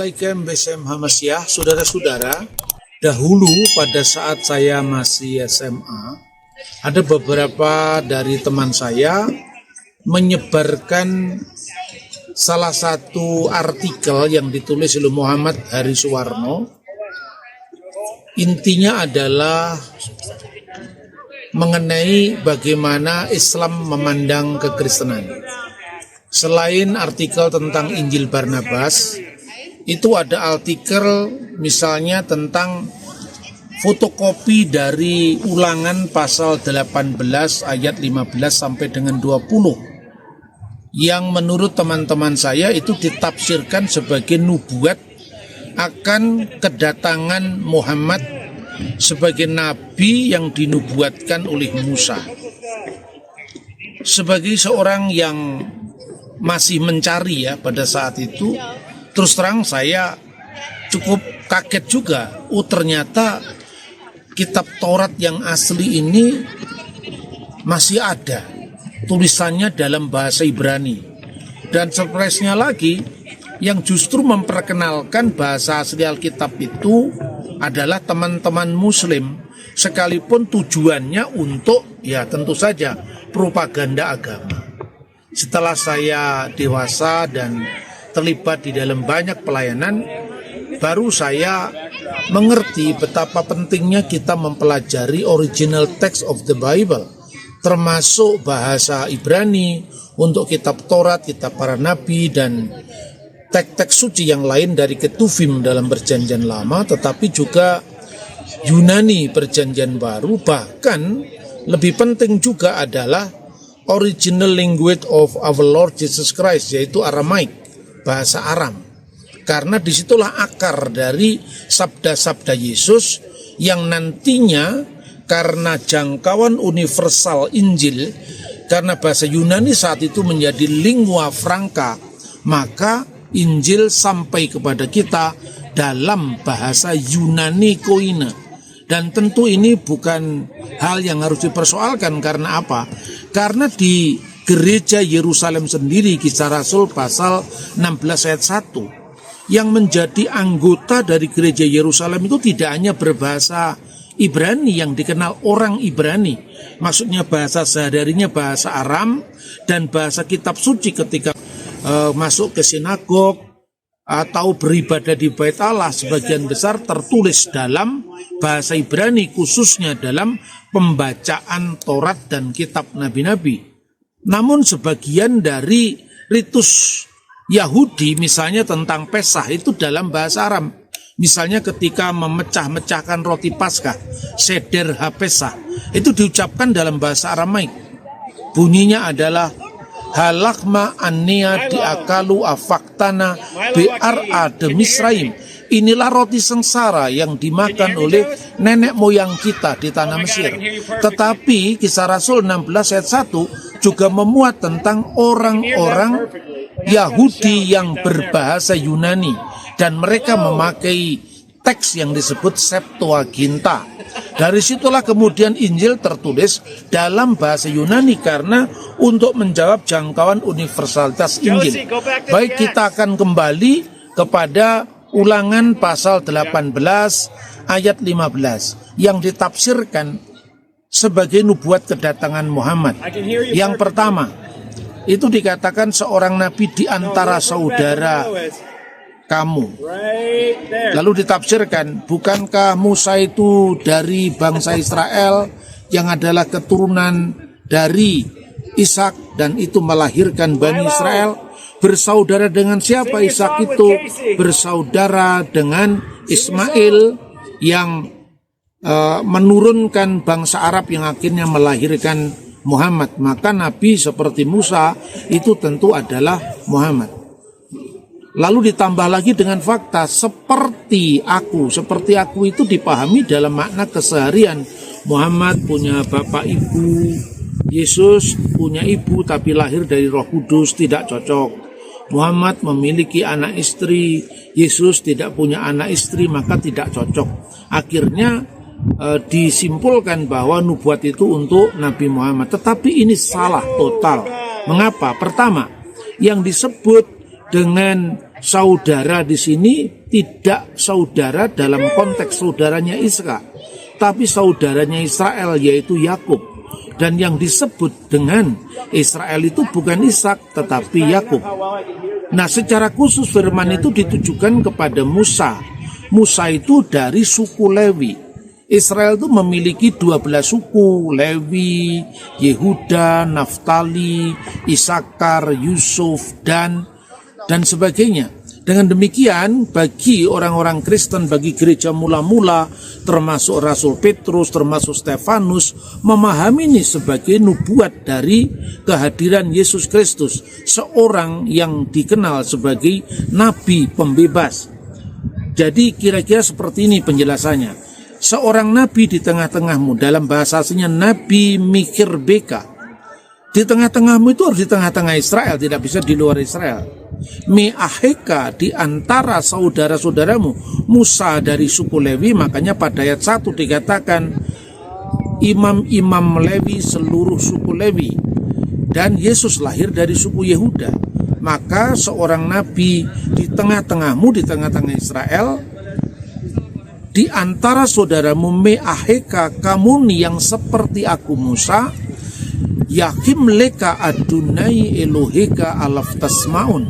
Assalamualaikum BSM Hamasyah, saudara-saudara. Dahulu pada saat saya masih SMA, ada beberapa dari teman saya menyebarkan salah satu artikel yang ditulis oleh Muhammad Hari Suwarno. Intinya adalah mengenai bagaimana Islam memandang kekristenan. Selain artikel tentang Injil Barnabas, itu ada artikel misalnya tentang fotokopi dari Ulangan pasal 18 ayat 15 sampai dengan 20 yang menurut teman-teman saya itu ditafsirkan sebagai nubuat akan kedatangan Muhammad sebagai nabi yang dinubuatkan oleh Musa. Sebagai seorang yang masih mencari ya pada saat itu, terus terang saya cukup kaget juga. Ternyata kitab Taurat yang asli ini masih ada tulisannya dalam bahasa Ibrani. Dan surprise-nya lagi, yang justru memperkenalkan bahasa asli Alkitab itu adalah teman-teman Muslim, sekalipun tujuannya untuk ya tentu saja propaganda agama. Setelah saya dewasa dan terlibat di dalam banyak pelayanan, baru saya mengerti betapa pentingnya kita mempelajari original text of the Bible, termasuk bahasa Ibrani untuk kitab Taurat, kitab para nabi, dan teks-teks suci yang lain dari Ketuvim dalam Perjanjian Lama, tetapi juga Yunani Perjanjian Baru. Bahkan lebih penting juga adalah original language of our Lord Jesus Christ, yaitu Aramaik, bahasa Aram. Karena disitulah akar dari sabda-sabda Yesus yang nantinya karena jangkauan universal Injil, karena bahasa Yunani saat itu menjadi lingua franca, maka Injil sampai kepada kita dalam bahasa Yunani Koine. Dan tentu ini bukan hal yang harus dipersoalkan. Karena apa? Karena di gereja Yerusalem sendiri, Kisah Rasul pasal 16 ayat 1, yang menjadi anggota dari gereja Yerusalem itu tidak hanya berbahasa Ibrani yang dikenal orang Ibrani, maksudnya bahasa sehari-harinya bahasa Aram, dan bahasa kitab suci ketika masuk ke sinagog atau beribadah di Bait Allah, sebagian besar tertulis dalam bahasa Ibrani, khususnya dalam pembacaan Taurat dan kitab nabi-nabi. Namun sebagian dari ritus Yahudi, misalnya tentang Pesah, itu dalam bahasa Aram. Misalnya ketika memecah-mecahkan roti Paskah, Seder HaPesah, itu diucapkan dalam bahasa Aramaik. Bunyinya adalah halakma annia diakalu afaktana be'ar'a de Misraim. Inilah roti sengsara yang dimakan oleh nenek moyang kita di tanah Mesir. Tetapi Kisah Rasul 16 ayat 1 juga memuat tentang orang-orang Yahudi yang berbahasa Yunani, dan mereka memakai teks yang disebut Septuaginta. Dari situlah kemudian Injil tertulis dalam bahasa Yunani karena untuk menjawab jangkauan universalitas Injil. Baik, kita akan kembali kepada Ulangan pasal 18 ayat 15 yang ditafsirkan sebagai nubuat kedatangan Muhammad. Yang pertama, itu dikatakan seorang nabi di antara saudara kamu. Lalu ditafsirkan, bukankah Musa itu dari bangsa Israel yang adalah keturunan dari Ishak dan itu melahirkan Bani Israel? Bersaudara dengan siapa Ishak itu? Bersaudara dengan Ismail yang menurunkan bangsa Arab yang akhirnya melahirkan Muhammad. Maka nabi seperti Musa itu tentu adalah Muhammad. Lalu ditambah lagi dengan fakta seperti aku itu dipahami dalam makna keseharian. Muhammad punya bapak ibu, Yesus punya ibu tapi lahir dari Roh Kudus, tidak cocok. Muhammad memiliki anak istri, Yesus tidak punya anak istri, maka tidak cocok. Akhirnya disimpulkan bahwa nubuat itu untuk Nabi Muhammad. Tetapi ini salah total. Mengapa? Pertama, yang disebut dengan saudara di sini tidak saudara dalam konteks saudaranya Ishak, tapi saudaranya Israel, yaitu Yakub. Dan yang disebut dengan Israel itu bukan Ishak tetapi Yakub. Nah, secara khusus firman itu ditujukan kepada Musa. Musa itu dari suku Lewi. Israel itu memiliki 12 suku, Lewi, Yehuda, Naftali, Isakar, Yusuf, dan sebagainya. Dengan demikian, bagi orang-orang Kristen, bagi gereja mula-mula, termasuk Rasul Petrus, termasuk Stefanus, memahami ini sebagai nubuat dari kehadiran Yesus Kristus, seorang yang dikenal sebagai nabi pembebas. Jadi kira-kira seperti ini penjelasannya. Seorang nabi di tengah-tengahmu, dalam bahasa aslinya nabi mikir beka. Di tengah-tengahmu itu harus di tengah-tengah Israel, tidak bisa di luar Israel. Me'aheka, di antara saudara-saudaramu. Musa dari suku Lewi, makanya pada ayat 1 dikatakan imam-imam Lewi seluruh suku Lewi. Dan Yesus lahir dari suku Yehuda. Maka seorang nabi di tengah-tengahmu, di tengah-tengah Israel, di antara saudaramu, me'aheka, kamu yang seperti aku Musa, yakim leka adunai eloheka alaf tasmaun,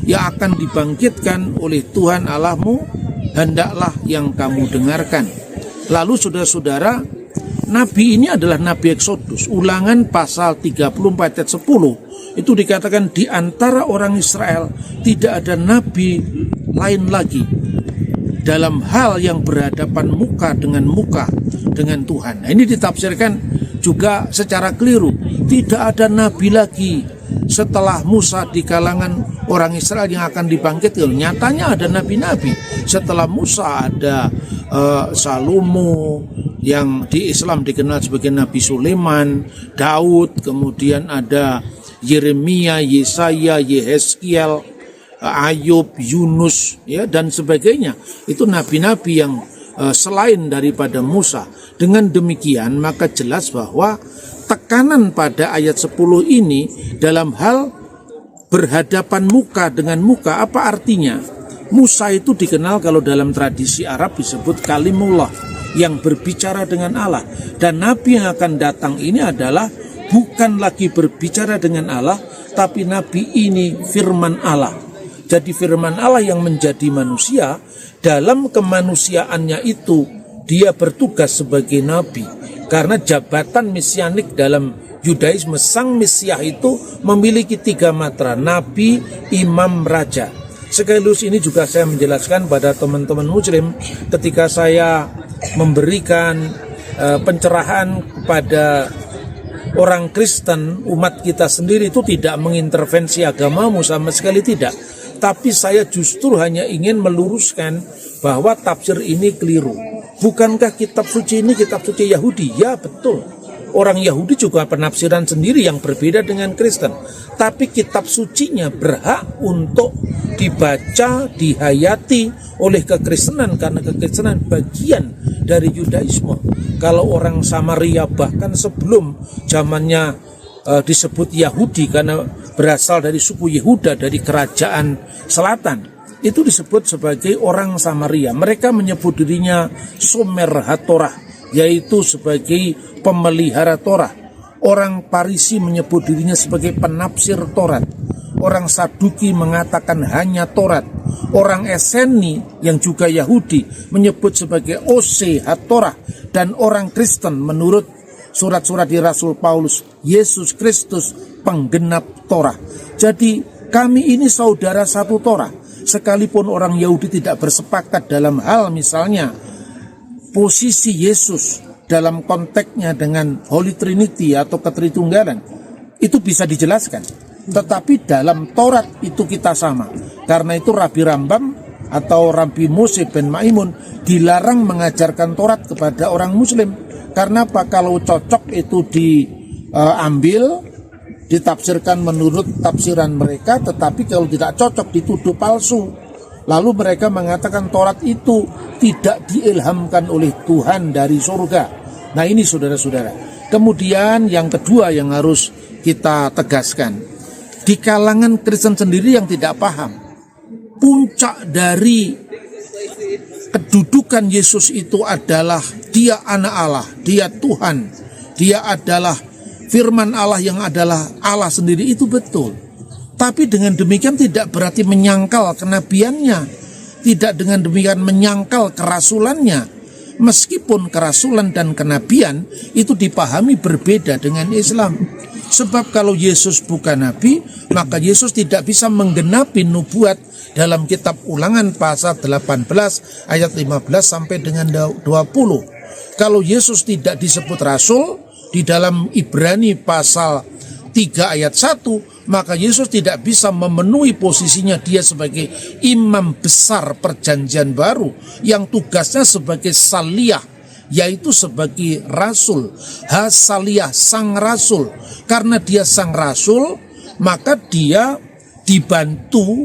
yang akan dibangkitkan oleh Tuhan Allahmu, hendaklah yang kamu dengarkan. Lalu saudara-saudara, nabi ini adalah nabi Eksodus. Ulangan pasal 34 ayat 10 itu dikatakan di antara orang Israel tidak ada nabi lain lagi dalam hal yang berhadapan muka dengan Tuhan. Nah, ini ditafsirkan juga secara keliru. Tidak ada nabi lagi setelah Musa di kalangan orang Israel yang akan dibangkitkan. Nyatanya ada nabi-nabi. Setelah Musa ada Salomo, yang di Islam dikenal sebagai Nabi Sulaiman, Daud, kemudian ada Yeremia, Yesaya, Yehezkiel, Ayub, Yunus, ya, dan sebagainya. Itu nabi-nabi yang selain daripada Musa. Dengan demikian maka jelas bahwa tekanan pada ayat 10 ini dalam hal berhadapan muka dengan muka. Apa artinya? Musa itu dikenal kalau dalam tradisi Arab disebut kalimullah, yang berbicara dengan Allah. Dan nabi yang akan datang ini adalah bukan lagi berbicara dengan Allah, tapi nabi ini firman Allah. Jadi firman Allah yang menjadi manusia, dalam kemanusiaannya itu dia bertugas sebagai nabi. Karena jabatan mesianik dalam Yudaisme, sang Mesias itu memiliki 3 matra: nabi, imam, raja. Sekaligus ini juga saya menjelaskan pada teman-teman muslim ketika saya memberikan pencerahan kepada orang Kristen, umat kita sendiri itu tidak mengintervensi agamamu sama sekali tidak. Tapi saya justru hanya ingin meluruskan bahwa tafsir ini keliru. Bukankah kitab suci ini kitab suci Yahudi? Ya, betul. Orang Yahudi juga penafsiran sendiri yang berbeda dengan Kristen. Tapi kitab sucinya berhak untuk dibaca, dihayati oleh kekristenan, karena kekristenan bagian dari Yudaisme. Kalau orang Samaria bahkan sebelum zamannya disebut Yahudi karena berasal dari suku Yehuda, dari kerajaan selatan, itu disebut sebagai orang Samaria. Mereka menyebut dirinya Somer HaTorah, yaitu sebagai pemelihara Torah. Orang Parisi menyebut dirinya sebagai penafsir Taurat. Orang Saduki mengatakan hanya Taurat. Orang Eseni yang juga Yahudi menyebut sebagai Ose HaTorah. Dan orang Kristen menurut surat-surat di Rasul Paulus, Yesus Kristus penggenap Torah. Jadi kami ini saudara satu Torah. Sekalipun orang Yahudi tidak bersepakat dalam hal misalnya posisi Yesus dalam konteksnya dengan Holy Trinity atau Ketritunggalan, itu bisa dijelaskan. Tetapi dalam Taurat itu kita sama. Karena itu Rabi Rambam atau Rabi Mose ben Maimun dilarang mengajarkan Taurat kepada orang Muslim. Karena apa? Kalau cocok itu diambil, ditafsirkan menurut tafsiran mereka, tetapi kalau tidak cocok dituduh palsu. Lalu mereka mengatakan Taurat itu tidak diilhamkan oleh Tuhan dari surga. Nah, ini saudara-saudara. Kemudian yang kedua yang harus kita tegaskan, di kalangan Kristen sendiri yang tidak paham puncak dari kedudukan Yesus itu adalah dia anak Allah, dia Tuhan, dia adalah firman Allah yang adalah Allah sendiri, itu betul. Tapi dengan demikian tidak berarti menyangkal kenabiannya, tidak dengan demikian menyangkal kerasulannya. Meskipun kerasulan dan kenabian itu dipahami berbeda dengan Islam. Sebab kalau Yesus bukan nabi, maka Yesus tidak bisa menggenapi nubuat dalam kitab Ulangan pasal 18 ayat 15 sampai dengan 20. Kalau Yesus tidak disebut rasul di dalam Ibrani pasal 3 ayat 1, maka Yesus tidak bisa memenuhi posisinya dia sebagai imam besar perjanjian baru yang tugasnya sebagai saliyah, yaitu sebagai rasul. Hasaliyah, sang rasul. Karena dia sang rasul, maka dia dibantu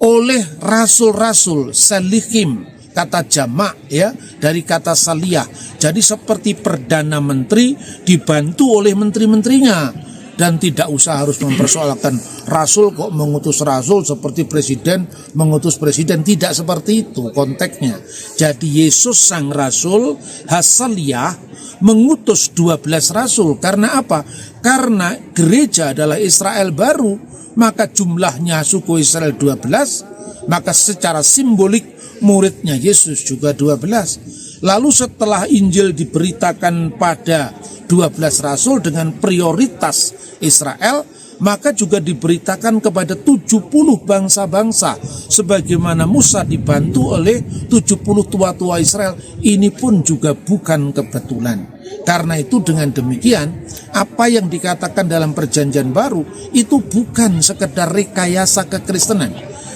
oleh rasul-rasul, salihim, kata jamak ya, dari kata saliyah. Jadi seperti perdana menteri dibantu oleh menteri-menterinya. Dan tidak usah harus mempersoalkan rasul kok mengutus rasul seperti presiden mengutus presiden. Tidak seperti itu konteksnya. Jadi Yesus sang rasul, hasaliyah, mengutus 12 rasul. Karena apa? Karena gereja adalah Israel baru, maka jumlahnya suku Israel 12, maka secara simbolik muridnya Yesus juga 12. Lalu setelah Injil diberitakan pada 12 rasul dengan prioritas Israel, maka juga diberitakan kepada 70 bangsa-bangsa sebagaimana Musa dibantu oleh 70 tua-tua Israel. Ini pun juga bukan kebetulan. Karena itu dengan demikian, apa yang dikatakan dalam perjanjian baru itu bukan sekedar rekayasa kekristenan,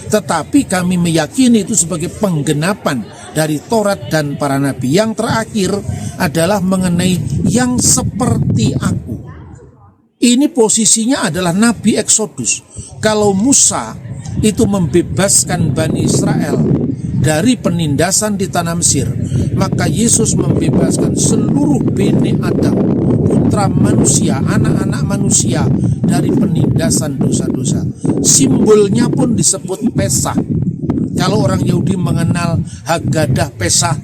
tetapi kami meyakini itu sebagai penggenapan dari Taurat dan para nabi. Yang terakhir adalah mengenai yang seperti aku. Ini posisinya adalah Nabi Exodus. Kalau Musa itu membebaskan Bani Israel dari penindasan di tanah Mesir, maka Yesus membebaskan seluruh bani Adam, putra manusia, anak-anak manusia, dari penindasan dosa-dosa. Simbolnya pun disebut Pesah. Kalau orang Yahudi mengenal Haggadah Pesah,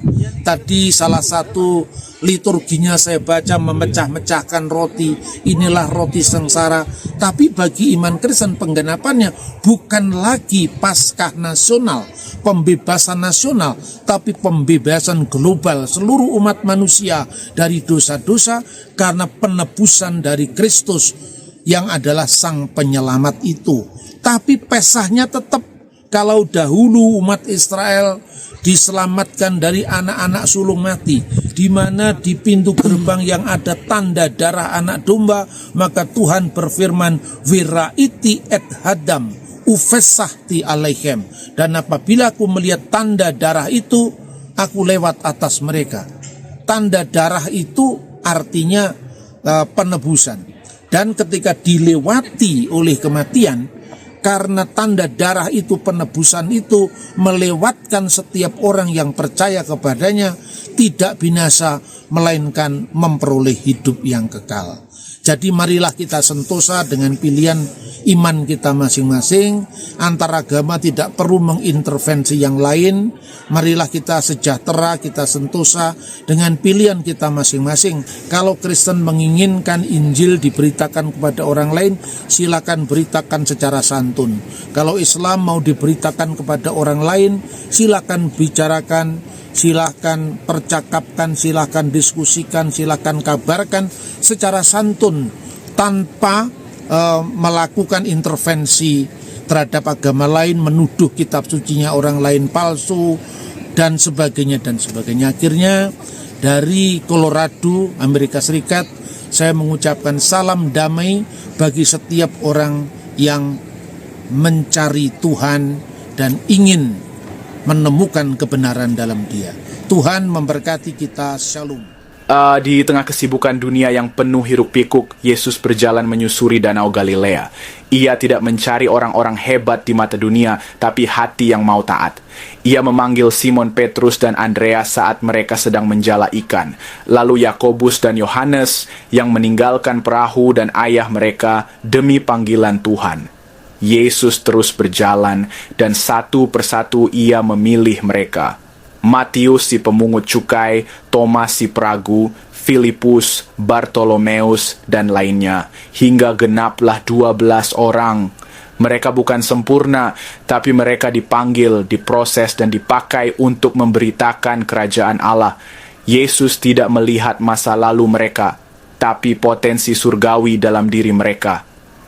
tadi salah satu liturginya saya baca memecah-mecahkan roti, inilah roti sengsara. Tapi bagi iman Kristen penggenapannya bukan lagi Paskah nasional, pembebasan nasional, tapi pembebasan global seluruh umat manusia dari dosa-dosa karena penebusan dari Kristus yang adalah sang penyelamat itu. Tapi Pesahnya tetap, kalau dahulu umat Israel diselamatkan dari anak-anak sulung mati, di mana di pintu gerbang yang ada tanda darah anak domba, maka Tuhan berfirman, "Wiraiti et hadam ufessahti alaihem." Dan apabila aku melihat tanda darah itu, aku lewat atas mereka. Tanda darah itu artinya penebusan. Dan ketika dilewati oleh kematian, karena tanda darah itu, penebusan itu melewatkan setiap orang yang percaya kepadanya, tidak binasa, melainkan memperoleh hidup yang kekal. Jadi marilah kita sentosa dengan pilihan iman kita masing-masing. Antar agama tidak perlu mengintervensi yang lain. Marilah kita sejahtera, kita sentosa dengan pilihan kita masing-masing. Kalau Kristen menginginkan Injil diberitakan kepada orang lain, silakan beritakan secara santun. Kalau Islam mau diberitakan kepada orang lain, silakan bicarakan, silakan percakapkan, silakan diskusikan, silakan kabarkan secara santun tanpa melakukan intervensi terhadap agama lain, menuduh kitab sucinya orang lain palsu dan sebagainya dan sebagainya. Akhirnya dari Colorado, Amerika Serikat, saya mengucapkan salam damai bagi setiap orang yang mencari Tuhan dan ingin menemukan kebenaran dalam Dia. Tuhan memberkati kita. Shalom. Di tengah kesibukan dunia yang penuh hiruk pikuk, Yesus berjalan menyusuri Danau Galilea. Ia tidak mencari orang-orang hebat di mata dunia, tapi hati yang mau taat. Ia memanggil Simon Petrus dan Andreas saat mereka sedang menjala ikan. Lalu Yakobus dan Yohanes yang meninggalkan perahu dan ayah mereka demi panggilan Tuhan. Yesus terus berjalan dan satu persatu ia memilih mereka. Matius si pemungut cukai, Thomas si peragu, Filipus, Bartolomeus, dan lainnya, hingga genaplah 12 orang. Mereka bukan sempurna, tapi mereka dipanggil, diproses, dan dipakai untuk memberitakan kerajaan Allah. Yesus tidak melihat masa lalu mereka, tapi potensi surgawi dalam diri mereka.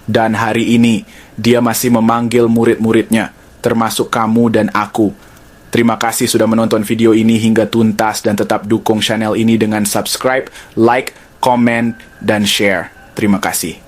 Dan hari ini, dia masih memanggil murid-muridnya, termasuk kamu dan aku. Terima kasih sudah menonton video ini hingga tuntas dan tetap dukung channel ini dengan subscribe, like, comment, dan share. Terima kasih.